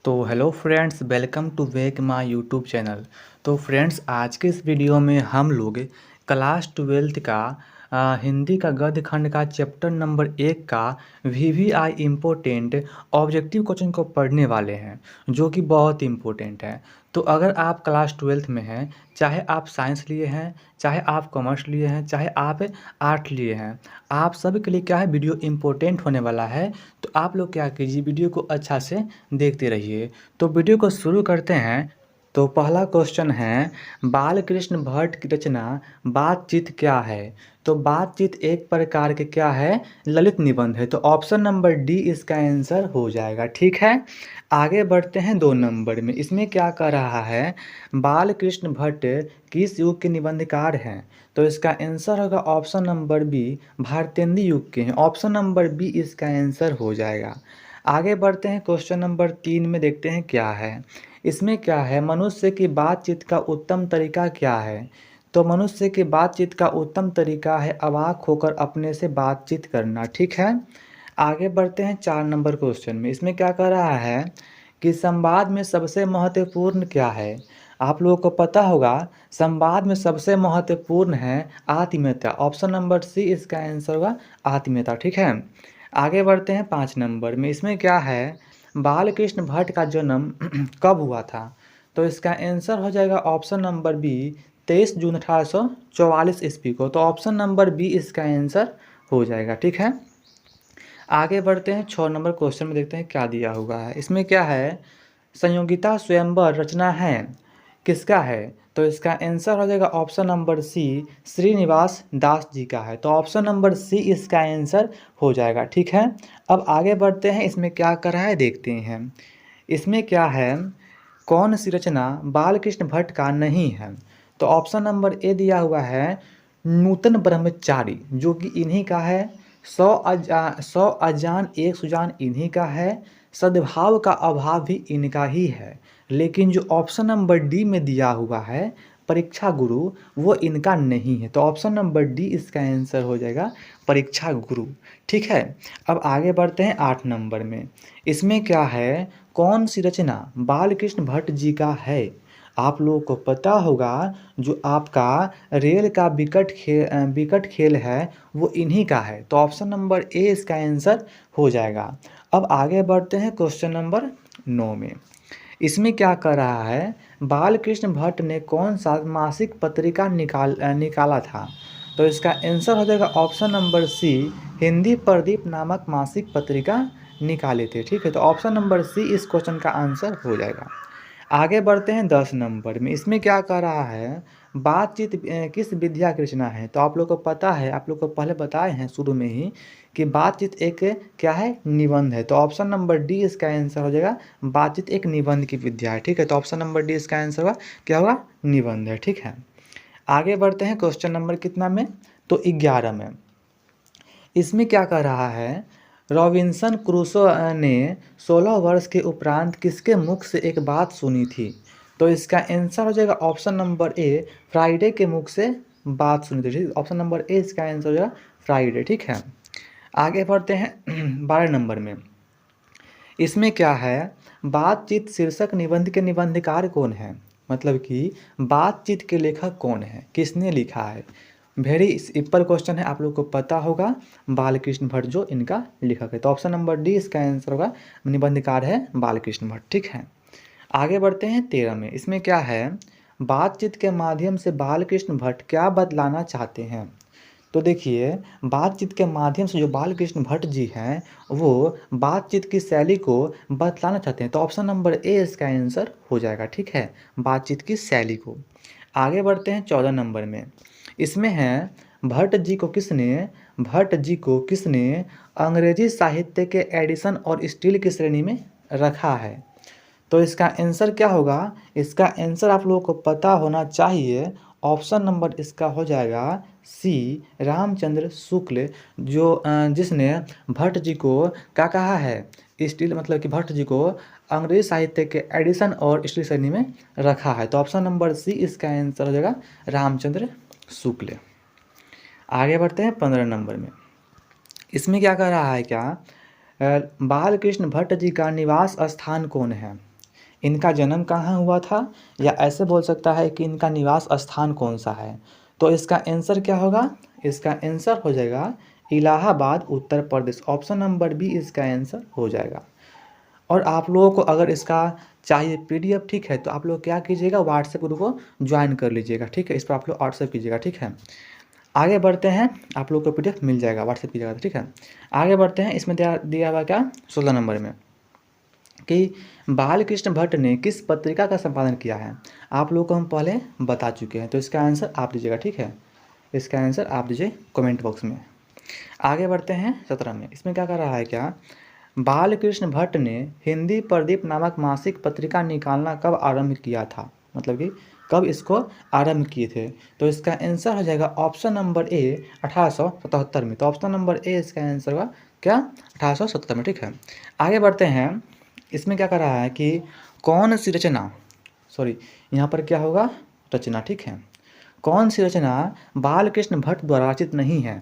तो hello friends, welcome to wake my YouTube channel. तो friends, आज के इस वीडियो में हम लोग क्लास 12th का हिंदी का गद्य खंड का चैप्टर नंबर 1 का वीवीआई इम्पोर्टेंट ऑब्जेक्टिव क्वेश्चन को पढ़ने वाले हैं, जो कि बहुत इम्पोर्टेंट है। तो अगर आप क्लास 12th में हैं, चाहे आप साइंस लिए हैं, चाहे आप कॉमर्स लिए हैं, चाहे आप आर्ट लिए हैं, आप सभी के लिए क्या है, वीडियो इम्पोर्टेंट होने वाला है। तो आप लोग क्या कीजिए, वीडियो को अच्छा से देखते रहिए। तो वीडियो को शुरू करते हैं। तो पहला क्वेश्चन है, बालकृष्ण भट्ट की रचना बातचीत क्या है? तो बातचीत एक प्रकार के क्या है, ललित निबंध है। तो ऑप्शन नंबर डी इसका आंसर हो जाएगा। ठीक है, आगे बढ़ते हैं 2 नंबर में। इसमें क्या कर रहा है, बालकृष्ण भट्ट किस युग के निबंधकार हैं? तो इसका आंसर होगा ऑप्शन नंबर बी, भारतेंदु युग के हैं। ऑप्शन नंबर बी इसका आंसर हो जाएगा। आगे बढ़ते हैं, क्वेश्चन नंबर 3 में देखते हैं क्या है। इसमें क्या है, मनुष्य की बातचीत का उत्तम तरीका क्या है? तो मनुष्य की बातचीत का उत्तम तरीका है अवाक होकर अपने से बातचीत करना। ठीक है, आगे बढ़ते हैं 4 नंबर क्वेश्चन में। इसमें क्या कह रहा है कि संवाद में सबसे महत्वपूर्ण क्या है? आप लोगों को पता होगा, संवाद में सबसे महत्वपूर्ण है आत्मीयता। ऑप्शन नंबर सी इसका आंसर होगा आत्मीयता। ठीक है, आगे बढ़ते हैं 5 नंबर में। इसमें क्या है, बालकृष्ण भट्ट का जन्म कब हुआ था? तो इसका आंसर हो जाएगा ऑप्शन नंबर बी, 23 जून 1844 ईस्वी को। तो ऑप्शन नंबर बी इसका आंसर हो जाएगा। ठीक है, आगे बढ़ते हैं 6 नंबर क्वेश्चन में, देखते हैं क्या दिया हुआ है। इसमें क्या है, संयोगिता स्वयंवर रचना है किसका है? तो इसका आंसर हो जाएगा ऑप्शन नंबर सी, श्रीनिवास दास जी का है। तो ऑप्शन नंबर सी इसका आंसर हो जाएगा। ठीक है, अब आगे बढ़ते हैं। इसमें क्या कर रहा है देखते हैं। इसमें क्या है, कौन सी रचना बालकृष्ण भट्ट का नहीं है? तो ऑप्शन नंबर ए दिया हुआ है, नूतन ब्रह्मचारी, जो कि इन्हीं का है। 100 अजान एक सुजान इन्हीं का है। सद्भाव का अभाव भी इनका ही है। लेकिन जो ऑप्शन नंबर डी में दिया हुआ है, परीक्षा गुरु, वो इनका नहीं है। तो ऑप्शन नंबर डी इसका आंसर हो जाएगा, परीक्षा गुरु। ठीक है, अब आगे बढ़ते हैं 8 नंबर में। इसमें क्या है, कौन सी रचना बालकृष्ण भट्ट जी का है? आप लोगों को पता होगा, जो आपका रेल का विकट खेल है, वो इन्हीं का है। तो ऑप्शन नंबर ए इसका आंसर हो जाएगा। अब आगे बढ़ते हैं क्वेश्चन नंबर 9 में। इसमें क्या कर रहा है, बालकृष्ण भट्ट ने कौन सा मासिक पत्रिका निकाला था? तो इसका आंसर हो जाएगा option number C, Hindi Pradeep नामक मासिक पत्रिका निकाले थे। ठीक है, तो ऑप्शन नंबर सी इस क्वेश्चन का आंसर हो जाएगा। आगे बढ़ते हैं 10 नंबर में। इसमें क्या कह रहा है, बातचीत किस विद्या की रचना है? तो आप लोग को पता है, आप लोग को पहले बताए हैं शुरू में ही कि बातचीत एक क्या है, निबंध है। तो ऑप्शन नंबर डी इसका आंसर हो जाएगा, बातचीत एक निबंध की विद्या है। ठीक है, तो ऑप्शन नंबर डी इसका आंसर होगा, क्या होगा, निबंध है। ठीक है, आगे बढ़ते हैं क्वेश्चन नंबर कितना में, तो 11 में। इसमें क्या कह रहा है, रॉबिन्सन क्रूसो ने 16 वर्ष के उपरांत किसके मुख से एक बात सुनी थी? तो इसका आंसर हो जाएगा ऑप्शन नंबर ए, फ्राइडे के मुख से बात सुनी थी। ठीक, ऑप्शन नंबर ए इसका आंसर हो जाएगा फ्राइडे। ठीक है, आगे बढ़ते हैं 12 नंबर में। इसमें क्या है, बातचीत शीर्षक निबंध के निबंधकार कौन है? मतलब कि बातचीत के लेखक कौन है, किसने लिखा है? वेरी सिंपल क्वेश्चन है, आप लोग को पता होगा, बालकृष्ण भट्ट जो इनका लेखक है। तो ऑप्शन नंबर डी इसका आंसर होगा, निबंधकार है बालकृष्ण भट्ट। ठीक है, आगे बढ़ते हैं 13 में। इसमें क्या है, बातचीत के माध्यम से बालकृष्ण भट्ट क्या बतलाना चाहते हैं? तो देखिए, बातचीत के माध्यम से जो बालकृष्ण भट्ट जी हैं, वो बातचीत की शैली को बतलाना चाहते हैं। तो ऑप्शन नंबर ए इसका आंसर हो जाएगा। ठीक है, बातचीत की शैली को। आगे बढ़ते हैं 14 नंबर में। इसमें है, भट्ट जी को किसने अंग्रेजी साहित्य के एडिशन और स्टील की श्रेणी में रखा है? तो इसका आंसर क्या होगा, इसका आंसर आप लोगों को पता होना चाहिए। ऑप्शन नंबर इसका हो जाएगा सी, रामचंद्र शुक्ल, जो जिसने भट्ट जी को क्या कहा है, स्टील, मतलब कि भट्ट जी को अंग्रेजी साहित्य के एडिशन और स्टील श्रेणी में रखा है। तो ऑप्शन नंबर सी इसका आंसर हो जाएगा, रामचंद्र शुक्ल। आगे बढ़ते हैं 15 नंबर में। इसमें क्या कह रहा है, क्या बालकृष्ण भट्ट जी का निवास स्थान कौन है? इनका जन्म कहाँ हुआ था, या ऐसे बोल सकता है कि इनका निवास स्थान कौन सा है। तो इसका आंसर क्या होगा, इसका आंसर हो जाएगा Allahabad Uttar Pradesh. Option number B इसका आंसर हो जाएगा। और आप लोगों को अगर इसका चाहिए पीडीएफ, ठीक है, तो आप लोग क्या कीजिएगा, व्हाट्सएप ग्रुप को ज्वाइन कर लीजिएगा, ठीक है। इस पर आप लोग व्हाट्सएप कीजिएगा, ठीक है। आगे बढ़ते हैं, आप लोग को पीडीएफ मिल जाएगा, व्हाट्सएप कीजिएगा, ठीक है। आगे बढ़ते हैं, इसमें दिया हुआ क्या 16 नंबर में कि बालकृष्ण भट्ट ने किस पत्रिका का संपादन किया है। आप लोग को हम पहले बता चुके हैं, तो इसका आंसर आप दीजिएगा, ठीक है। इसका आंसर आप दीजिए कमेंट बॉक्स में। आगे बढ़ते हैं 17 में, इसमें क्या कर रहा है, क्या बालकृष्ण भट्ट ने हिंदी प्रदीप नामक मासिक पत्रिका निकालना कब आरंभ किया था, मतलब कि कब इसको आरंभ किए थे। तो इसका आंसर हो जाएगा ऑप्शन नंबर ए 1877 में। तो ऑप्शन नंबर ए इसका आंसर होगा क्या 1877 में, ठीक है। आगे बढ़ते हैं, इसमें क्या कर रहा है कि कौन सी रचना, सॉरी यहाँ पर क्या होगा रचना, ठीक है, कौन सी रचना बालकृष्ण भट्ट द्वारा रचित नहीं है।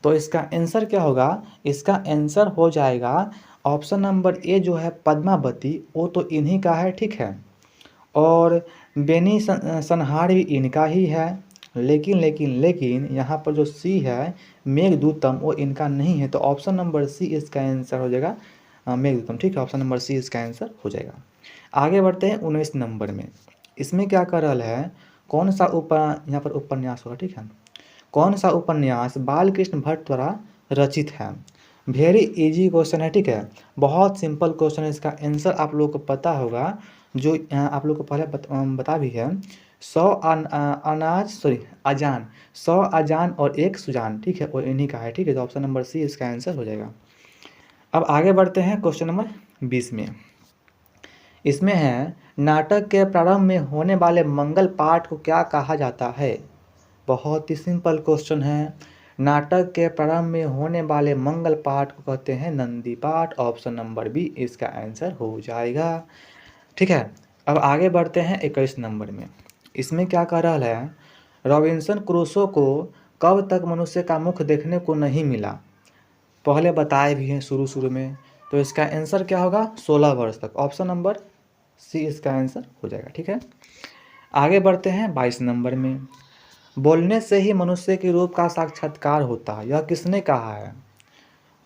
तो इसका आंसर क्या होगा, इसका आंसर हो जाएगा ऑप्शन नंबर ए जो है पद्मावती, वो तो इन्हीं का है, ठीक है। और बेनी संहार भी इनका ही है, लेकिन यहाँ पर जो सी है मेघदूतम, वो इनका नहीं है। तो ऑप्शन नंबर सी इसका आंसर हो जाएगा मेघदूतम, ठीक है। ऑप्शन नंबर सी इसका आंसर हो जाएगा। आगे बढ़ते हैं 19 नंबर में, इसमें क्या कर रहा है, कौन सा यहाँ पर उपन्यास होगा, ठीक है, कौन सा उपन्यास बालकृष्ण भट्ट द्वारा रचित है। वेरी इजी क्वेश्चन है, ठीक है, बहुत सिंपल क्वेश्चन है। इसका आंसर आप लोग को पता होगा, जो आप लोग को पहले बता भी है। 100 अनाज, सॉरी अजान, 100 अजान और एक सुजान, ठीक है, वो इन्हीं का है, ठीक है। तो ऑप्शन नंबर सी इसका आंसर हो जाएगा। अब आगे बढ़ते हैं क्वेश्चन नंबर 20 में, इसमें है नाटक के प्रारंभ में होने वाले मंगल पाठ को क्या कहा जाता है। बहुत ही सिंपल क्वेश्चन है। नाटक के प्रारंभ में होने वाले मंगल पाठ को कहते हैं नंदी पाठ। ऑप्शन नंबर बी इसका आंसर हो जाएगा, ठीक है। अब आगे बढ़ते हैं 21 नंबर में, इसमें क्या कह रहा है, रॉबिन्सन क्रूसो को कब तक मनुष्य का मुख देखने को नहीं मिला। पहले बताए भी हैं शुरू में। तो इसका आंसर क्या होगा 16 वर्ष तक। ऑप्शन नंबर सी इसका आंसर हो जाएगा, ठीक है। आगे बढ़ते हैं 22 नंबर में, बोलने से ही मनुष्य के रूप का साक्षात्कार होता है, यह किसने कहा है।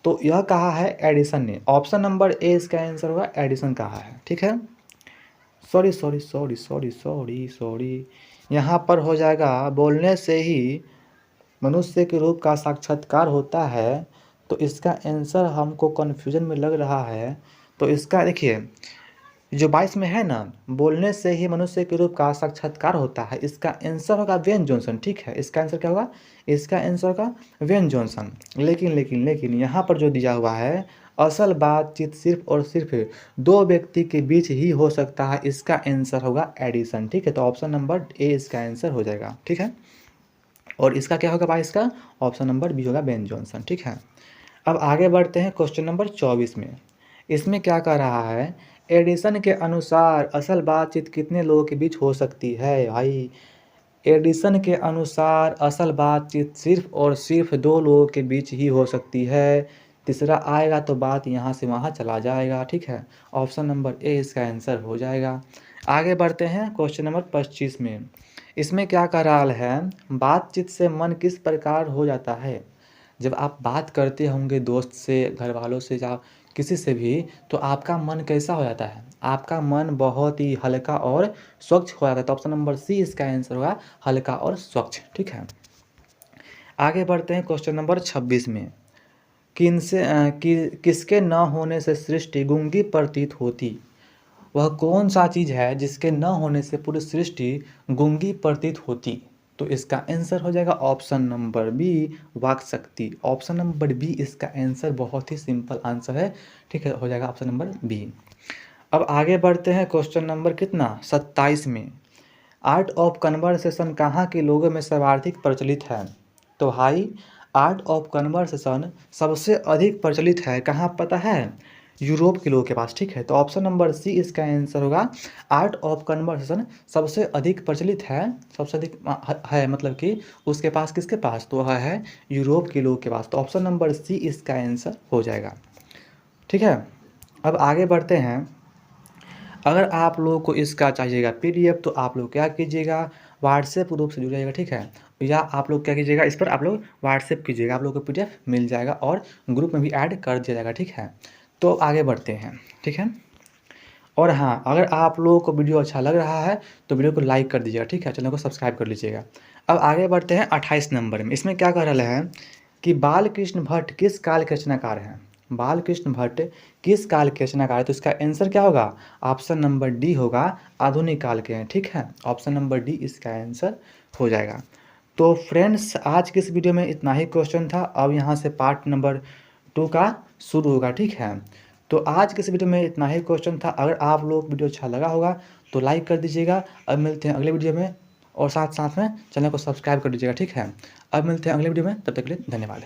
तो यह कहा है एडिसन ने। ऑप्शन नंबर ए इसका आंसर होगा एडिसन कहा है, ठीक है। सॉरी, यहाँ पर हो जाएगा बोलने से ही मनुष्य के रूप का साक्षात्कार होता है। तो इसका आंसर हमको कन्फ्यूजन में लग रहा है। तो इसका देखिए, जो 22 में है ना, बोलने से ही मनुष्य के रूप का साक्षात्कार होता है, इसका आंसर होगा वेन जॉनसन, ठीक है। इसका आंसर क्या होगा, इसका आंसर होगा वेन जॉनसन। लेकिन यहाँ पर जो दिया हुआ है, असल बातचीत सिर्फ और सिर्फ दो व्यक्ति के बीच ही हो सकता है, इसका आंसर होगा एडिसन, ठीक है। तो ऑप्शन नंबर ए इसका आंसर हो जाएगा, ठीक है। और इसका क्या होगा 22 का, ऑप्शन नंबर बी होगा बेन जॉनसन, ठीक है। अब आगे बढ़ते हैं क्वेश्चन नंबर 24 में, इसमें क्या कह रहा है, एडिसन के अनुसार असल बातचीत कितने लोगों के बीच हो सकती है। भाई एडिसन के अनुसार असल बातचीत सिर्फ और सिर्फ दो लोगों के बीच ही हो सकती है, तीसरा आएगा तो बात यहाँ से वहाँ चला जाएगा, ठीक है। ऑप्शन नंबर ए इसका आंसर हो जाएगा। आगे बढ़ते हैं क्वेश्चन नंबर 25 में, इसमें क्या कह रहा है, बातचीत से मन किस प्रकार हो जाता है। जब आप बात करते होंगे दोस्त से, घर वालों से, या किसी से भी, तो आपका मन कैसा हो जाता है, आपका मन बहुत ही हल्का और स्वच्छ हो जाता है। तो ऑप्शन नंबर सी इसका आंसर होगा हल्का और स्वच्छ, ठीक है। आगे बढ़ते हैं क्वेश्चन नंबर 26 में, किसके न होने से सृष्टि गूंगी प्रतीत होती। वह कौन सा चीज़ है जिसके न होने से पूरी सृष्टि गूंगी प्रतीत होती। तो इसका आंसर हो जाएगा ऑप्शन नंबर बी वाक शक्ति। ऑप्शन नंबर बी इसका आंसर बहुत ही सिंपल आंसर है, ठीक है, हो जाएगा ऑप्शन नंबर बी। अब आगे बढ़ते हैं क्वेश्चन नंबर कितना 27 में, आर्ट ऑफ कन्वर्सेशन कहाँ के लोगों में सर्वाधिक प्रचलित है। तो भाई आर्ट ऑफ कन्वर्सेशन सबसे अधिक प्रचलित है कहाँ पता है, यूरोप के लोगों के पास, ठीक है। तो ऑप्शन नंबर सी इसका आंसर होगा, आर्ट ऑफ कन्वर्सेशन सबसे अधिक प्रचलित है, सबसे अधिक है, मतलब कि उसके पास किसके पास, तो वह है यूरोप के लोगों के पास। तो ऑप्शन नंबर सी इसका आंसर हो जाएगा, ठीक है। अब आगे बढ़ते हैं, अगर आप लोगों को इसका चाहिएगा पीडीएफ तो आप लोग क्या कीजिएगा, व्हाट्सएप ग्रुप से जुड़िएगा, ठीक है। या आप लोग क्या कीजिएगा, इस पर आप लोग व्हाट्सएप कीजिएगा, आप लोग को पीडीएफ मिल जाएगा और ग्रुप में भी ऐड कर दिया जाएगा, ठीक है। तो आगे बढ़ते हैं, ठीक है। और हाँ, अगर आप लोगों को वीडियो अच्छा लग रहा है तो वीडियो को लाइक कर दीजिएगा, ठीक है, चैनल को सब्सक्राइब कर लीजिएगा। अब आगे बढ़ते हैं 28 नंबर में। इसमें क्या कह रहा है कि बालकृष्ण भट्ट किस काल के रचनाकार हैं। बालकृष्ण भट्ट किस काल के रचनाकार है, तो इसका आंसर क्या होगा, ऑप्शन नंबर डी होगा, आधुनिक काल के हैं, ठीक है। ऑप्शन नंबर डी इसका आंसर हो जाएगा। तो फ्रेंड्स आज की इस वीडियो में इतना ही क्वेश्चन था। अब यहाँ से पार्ट नंबर 2 का शुरू होगा, ठीक है। तो आज के इस वीडियो में इतना ही क्वेश्चन था। अगर आप लोग वीडियो अच्छा लगा होगा तो लाइक कर दीजिएगा। अब मिलते हैं अगले वीडियो में, और साथ साथ में चैनल को सब्सक्राइब कर दीजिएगा, ठीक है। अब मिलते हैं अगले वीडियो में, तब तक के लिए धन्यवाद।